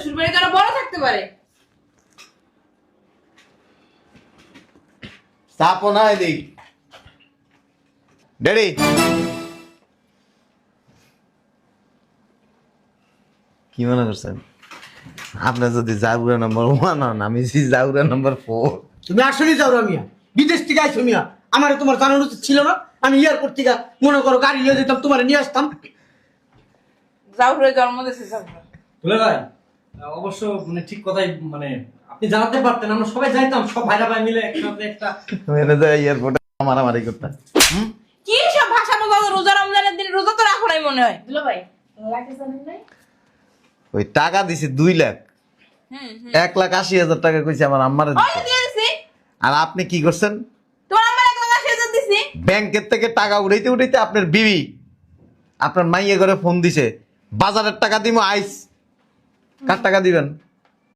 শ্বশুর বাড়ি তো বড় থাকতে পারে। চাপো না এদিক ড্যাডি। কি মনে করছেন আপনার যদি জাউরা নাম্বার 1 হন, আমি জাউরা নাম্বার 4। তুমি আসলেই যাও মিয়া, বিদেশ থেকে আইছো মিয়া। আমার তোমার জানার উচিত ছিল না? আমি এয়ারপোর্ট থেকে মনে করো গাড়ি নিয়ে যেতাম, তোমার নিয়ে আসতাম। জাউরে জন্ম দিয়েছে জাউরা। দুলা ভাই অবশ্য মানে ঠিক কথাই, মানে আপনি জানাতে পারতেন, আমরা সবাই যাইতাম, সব ভাইরা ভাই মিলে একসাথে একটা। মেরে যায় এয়ারপোর্টে মারামারি করতাম। কি সব ভাষা বলতো? রোজা রমজানের দিন রোজা তো রাখো নাই মনে হয়। দুলা ভাই লাগে জানেন নাই? ওই টাকা দিছি 2 লাখ, 1,80,000 টাকা কইছে আমার আম্মারে ওই দিতে। তো দিয়ে দিছি। আর আপনি কি করছেন? তোমার আমার 1,80,000 দিছি। ব্যাংকের থেকে টাকা উঠাইতে উঠাইতে আপনার বিবি আপনার মাইয়ে ঘরে ফোন দিছে, বাজারের টাকা দিমু আইস। কার টাকা দিবেন?